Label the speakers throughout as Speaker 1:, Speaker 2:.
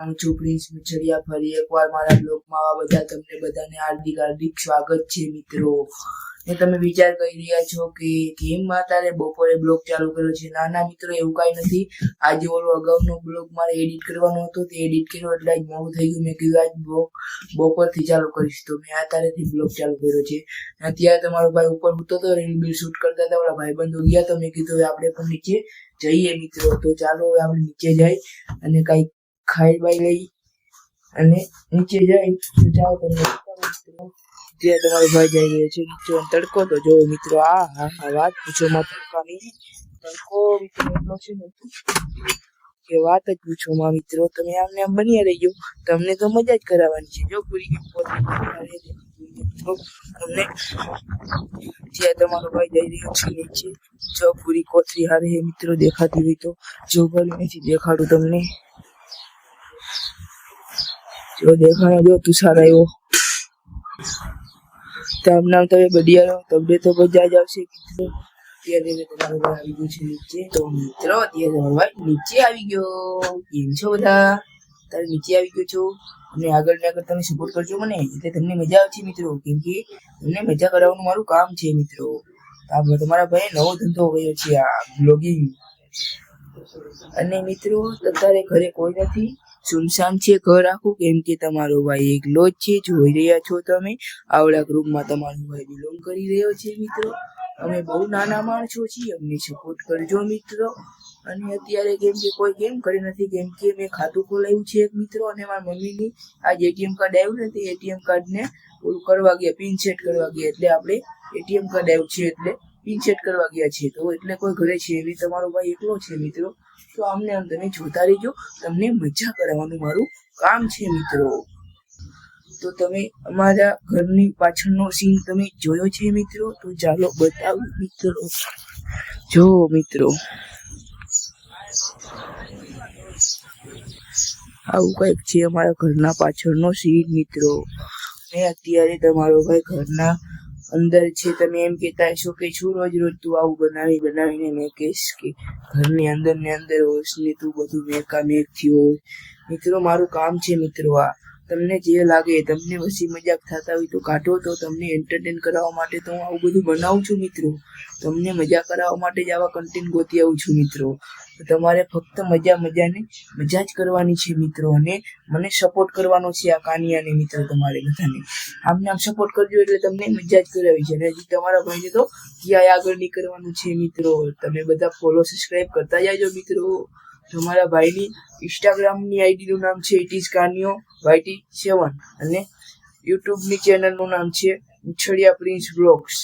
Speaker 1: છું પ્રિન્સ મિચડિયા ફરી એકવાર મારા બ્લોગમાં આવા બધા તમને બધાને હાર્દિક સ્વાગત છે મિત્રો। ને તમે વિચાર કરી રહ્યા છો કે કેમ તારે બપોરે બ્લોગ ચાલુ કર્યો છે। ના મિત્રો, એવું કાંઈ નથી। આજે ઓલો અગાઉનો બ્લોગ મારે એડિટ કરવાનો હતો, તે એડિટ કર્યો એટલે આજ મોડું થઈ ગયું। મેં કીધું આજ બ્લોગ બપોરથી ચાલુ કરીશ, તો મેં અત્યારેથી બ્લોગ ચાલુ કર્યો છે। અત્યારે તમારો ભાઈ ઉપર ઉતો તો રીલ બીલ શૂટ કરતા હતા, ઓલા ભાઈબંધો ગયા તો મેં કીધું આપણે પણ નીચે જઈએ મિત્રો। તો ચાલો હવે આપણે નીચે જઈ અને કઈ ખાઈ બાઈ લઈ અને નીચે જાય તો જાઓ તમને ત્યાં તમારો ભાઈ જઈ રહ્યો છે નીચે। તડકો તો જો મિત્રો, આ વાત પૂછો માં તડકાની। તડકો મિત્રો એટલો છે ને કે વાત જ પૂછો માં મિત્રો। તમે આમને આમ બની રહીજો, તમને તો મજા જ કરાવવાની છે। જો પૂરી તમને જ્યાં તમારો ભાઈ જઈ રહ્યો છે નીચે, જો પૂરી કોથરી હારે મિત્રો દેખાતી હોય તો જો ભરી નથી દેખાડું તમને। જો દેખાડો, જો તુષાર આવ્યો તામ નામ તમે બડિયારો, તમને તો મજા જ આવશે મિત્રો। ત્યારે તમારો ભાઈ આવી ગયો છે નીચે। તો મિત્રો અત્યારે તમારો ભાઈ નીચે આવી ગયો। કેમ છો બધા? તારે નીચે આવી ગયો છો અને આગળ ને આગળ તમે સપોર્ટ કરજો મને, એટલે તમને મજા આવશે મિત્રો। કેમ કે તમને મજા કરાવવાનું મારું કામ છે મિત્રો। તમારા ભાઈ નવો ધંધો કર્યો છે, આ બ્લોગિંગ। અને મિત્રો અત્યારે ઘરે કોઈ નથી, સુમસામ છે ઘર આખું, કેમ કે તમારો ભાઈ એકલો જ છે। જોઈ રહ્યા છો તમે, આવડા ગ્રુપમાં તમારો ભાઈ બિલોંગ કરી રહ્યો છે મિત્રો। અમે બહુ નાના માણસો છીએ, અમને સપોર્ટ કરજો મિત્રો। અને અત્યારે કેમ કે કોઈ કેમ કરી નથી, કેમ કે મેં ખાતું ખોલાવ્યું છે એક મિત્રો, અને મારા મમ્મીની આજે એટીએમ કાર્ડ આવ્યું ને, તે એટીએમ કાર્ડને ઓલું કરવા ગયા, પિન સેટ કરવા ગયા, એટલે આપણે એટીએમ કાર્ડ આવ્યું છે એટલે પિન સેટ કરવા ગયા છે, તો એટલે કોઈ ઘરે છે એવી તમારો ભાઈ એકલો છે મિત્રો। તો આમને આમ તમે જોતા રહેજો, તમને મજા કરાવવાનું મારું કામ છે મિત્રો। તો તમે અમારા ઘરની પાછળનો સીન તમે જોયો છે મિત્રો? તો ચાલો બતાવું મિત્રો। જો મિત્રો, આવું કઈક છે અમારા ઘરના પાછળનો સીન મિત્રો। ને અત્યારે તમારો ભાઈ ઘરના અંદર છે। તમે એમ કહેતા હશો કે શું રોજ તું આવું બનાવીને મેં કહીશ કે ઘરની અંદર ને અંદર હોશ ને તું બધું મેક થયો મિત્રો। મારું કામ છે મિત્રો આ। તમને જે લાગે, તમને હસી મજાક થતા હોય તો કાઢો, તો તમને એન્ટરટેન કરાવવા માટે તો હું આવું બધું બનાવું છું મિત્રો। તમને મજા કરાવવા માટે જ આવા કન્ટેન્ટ ગોતી આવું છું મિત્રો। તો તમારે ફક્ત મજા જ કરવાની છે મિત્રો, અને મને સપોર્ટ કરવાનો છે આ કાનિયાને મિત્રો। તમારે બધાને આમને આમ સપોર્ટ કરજો, એટલે તમને મજા જ કરાવી છે। અને હજી તમારા ભાઈને તો ક્યાંય આગળ નહીં કરવાનું છે મિત્રો। તમે બધા ફોલો સબસ્ક્રાઇબ કરતા જાજો મિત્રો। તમારા ભાઈની ઇન્સ્ટાગ્રામની આઈડીનું નામ છે ઇટ ઇઝ કાનિયો YT7, અને યુટ્યુબની ચેનલનું નામ છે મિચડિયા પ્રિન્સ બ્લોગ્સ।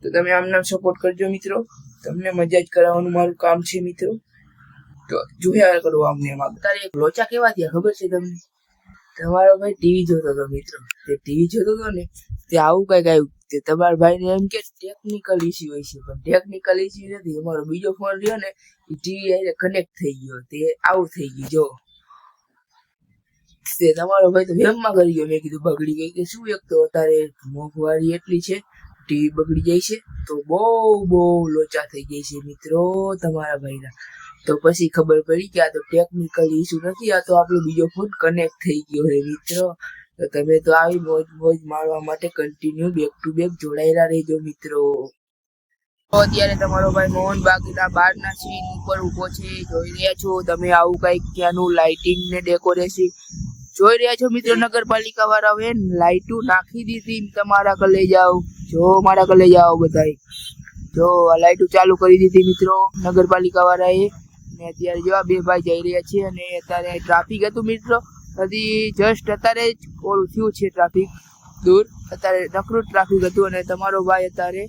Speaker 1: તો તમે આમ નામ સપોર્ટ કરજો મિત્રો, તમને મજા જ કરાવવાનું મારું કામ છે મિત્રો। તો જોયા કરો આમને એમ। તારે એક લોચા કેવા થયા ખબર છે તમને? તમારો ભાઈ ટીવી જોતો હતો મિત્રો, તે ટીવી જોતો હતો ને તે આવું કઈક આવ્યું, તે તમારા ભાઈને એમ કે ટેકનિકલ ઇસ્યુ હોય છે, પણ ટેકનિકલ ઇસ્યુ નથી। અમારો બીજો ફોન રહ્યો ને એ ટીવી હારે કનેક્ટ થઈ ગયો, તે આવું થઈ ગયું। જો તે તમારો ભાઈ તો વેમમાં કરી ગયો। મેં કીધું બગડી ગઈ કે શું? એક તો અત્યારે મોંઘવારી એટલી છે, ટીવી બગડી જાય છે તો બહુ લોચા થઈ જાય છે મિત્રો તમારા ભાઈના। તો પછી ખબર પડી કે આ તો ટેકનિકલ ઇસ્યુ નથી, આ તો આપણો બીજો ફોન કનેક્ટ થઈ ગયો છે મિત્રો। તો તમે તો આવી મોજ મારવા માટે કન્ટિન્યુ બેક ટુ બેક જોડાયેલા રહેજો મિત્રો। તો અત્યારે તમારો ભાઈ મોહનબાગના બહારના સીન ઉપર ઉભો છે, જોઈ રહ્યા છો તમે। આવું કઈક ત્યાંનું લાઇટિંગ ને ડેકોરેશન જોઈ રહ્યા છો મિત્રો। નગરપાલિકા વાળાએ લાઇટો નાખી દીધી તમારા કલે જાઓ, જો મારા કલે જાઓ બધાય, જો આ લાઇટો ચાલુ કરી દીધી મિત્રો નગરપાલિકા વાળાએ। ને અત્યારે જો આ બે ભાઈ જઈ રહ્યા છે, અને અત્યારે ટ્રાફિક હતું મિત્રો, હજી જસ્ટ અત્યારે જ ઓલું થયું છે ટ્રાફિક દૂર, અત્યારે નકરું ટ્રાફિક હતું। અને તમારો ભાઈ અત્યારે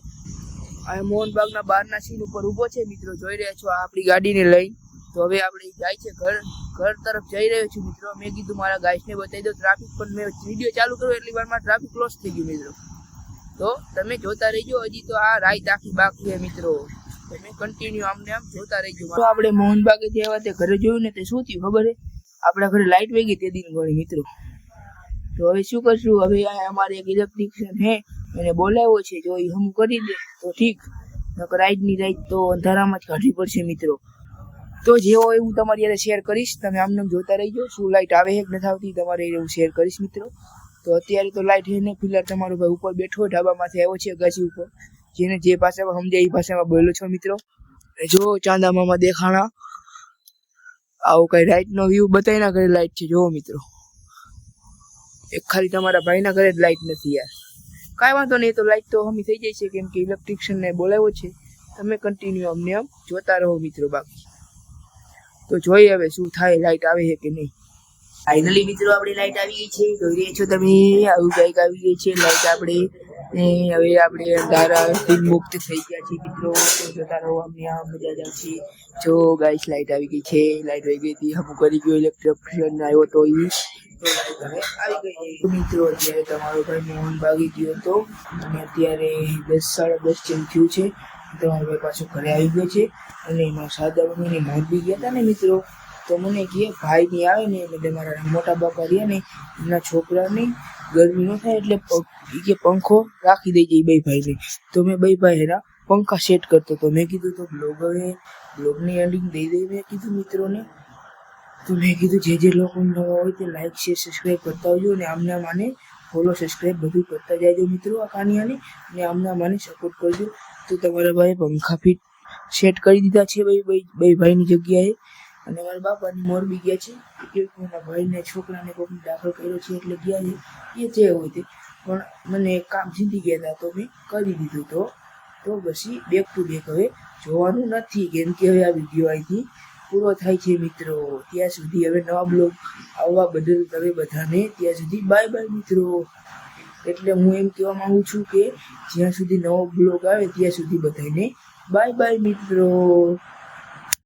Speaker 1: આ મોહનબાગના બહારના સીન ઉપર ઊભો છે મિત્રો, જોઈ રહ્યા છો આપણી ગાડીને લઈ। તો હવે આપણે જાય છે ઘર તરફ જઈ રહ્યો છું મિત્રો। મેં કીધું મારા ગાઈસને બતાવી દો ટ્રાફિક, પણ મેં વિડીયો ચાલુ કર્યો એટલી વારમાં ટ્રાફિક ક્લોઝ થઈ ગયું મિત્રો। તો તમે જોતા રહેજો, હજી તો આ રાઈટ આખી બાકી છે મિત્રો। તમે કન્ટિન્યુ આમને આમ જોતા રહેજો। તો આપણે મોહનબાગેથી આવ્યા તે ઘરે જોયું ને તે શું થયું ખબર છે? આપણા ઘરે લાઈટ વહી ગઈ તે દિન ગણી મિત્રો। તો હવે શું કરશું? હવે અમારે એક ઇલેક્ટ્રિશિયન હે, એને બોલાવ્યો છે, જો એ હમ કરી દે તો ઠીક, નકર રાઈટ તો અંધારામાં જ કાઢવી પડશે મિત્રો। તો જેવો એવું તમારી યારે શેર કરીશ, તમે આમને જોતા રહીજો શું લાઇટ આવે છે કે નથી આવતી, તમારે એવું શેર કરીશ મિત્રો. તો અત્યારે તો લાઇટ છે ને ફિલહાલ તમારો ભાઈ ઉપર બેઠો ઢાબામાંથી આવ્યો છે અગાસી ઉપર, જેને જે ભાષામાં સમજાય એ ભાષામાં બોલો છો મિત્રો. જો ચાંદા મામા દેખાણા, આવો કઈ લાઇટ નો વ્યૂ બતાવી ના ઘરે લાઇટ છે જોવો મિત્રો. એક ખાલી તમારા ભાઈના ઘરે જ લાઇટ નથી યાર. કાંઈ વાંધો નહીં, તો લાઇટ તો હમી થઈ જાય છે કેમ કે ઇલેક્ટ્રિશિયન ને બોલાવ્યો છે. તમે કન્ટિન્યુ અમને આમ જોતા રહો મિત્રો. બાકી તો જોઈએ હવે શું થાય, લાઇટ આવે છે કે નહીં. ફાઇનલી મિત્રો આપણી લાઇટ આવી ગઈ છે, જોઈ રહ્યા છો તમે, આવું કંઈક આવી ગઈ છે લાઇટ આપણે. હવે આપણે અંધારાથી મુક્ત થઈ ગયા છીએ મિત્રો. તો જોતા રહો, અમને આ મજા જ આવશે. જો ગાઈસ લાઇટ આવી ગઈ છે, લાઇટ આવી ગઈ હતી, હમું કરી ગયો ઇલેક્ટ્રિશિયન આવ્યો તો એ. તો લાઇટ હવે આવી ગઈ છે મિત્રો. અત્યારે તમારો ભાઈ મોહન ભાગી ગયો હતો અને અત્યારે 10 સાડા 10 જેમ થયું છે. તમારો ભાઈ પાછો ઘરે આવી ગયો છે અને એમાં સાદા મમ્મીની મોત બી ગયા હતા ને મિત્રો. તો મને કહે ભાઈ ની આવે ને એટલે મારા મોટા બાપા રહ્યા ને એમના છોકરાની ગરમી ન થાય એટલે કે પંખો રાખી દેજે બે ભાઈને. તો મેં બે ભાઈ એના પંખા સેટ કરતો હતો. મેં કીધું તો બ્લોગની એન્ડિંગ દઈ દઈ મેં કીધું મિત્રોને. તો મેં કીધું જે લોકો નવા હોય તે લાઈક શેર સબસ્ક્રાઈબ કરતા હોજો અને આમના માને ફોલો સબસ્ક્રાઈબ બધું કરતા જાયજો મિત્રો આ કાનિયાને, અને આમના માને સપોર્ટ કરજો. તો તમારા ભાઈ પંખા ફિટ સેટ કરી દીધા છે બે ભાઈની જગ્યાએ. અને મારા બાપાની મોરબી ગયા છે કે એના ભાઈને છોકરાને કોઈને દાખલ કર્યો છે એટલે ગયા છે. એ જે હોય તે પણ મને એક કામ જીતી ગયા હતા તો મેં કરી દીધું. તો પછી બેક ટુ બેક હવે જોવાનું નથી કેમ કે હવે આ વિડીયો અહીંથી પૂરો થાય છે મિત્રો. ત્યાં સુધી હવે નવા બ્લોગ આવવા બદલ તમે બધાને ત્યાં સુધી બાય બાય મિત્રો. એટલે હું એમ કહેવા માંગુ છું કે જ્યાં સુધી નવો બ્લોગ આવે ત્યાં સુધી બધાને બાય બાય મિત્રો.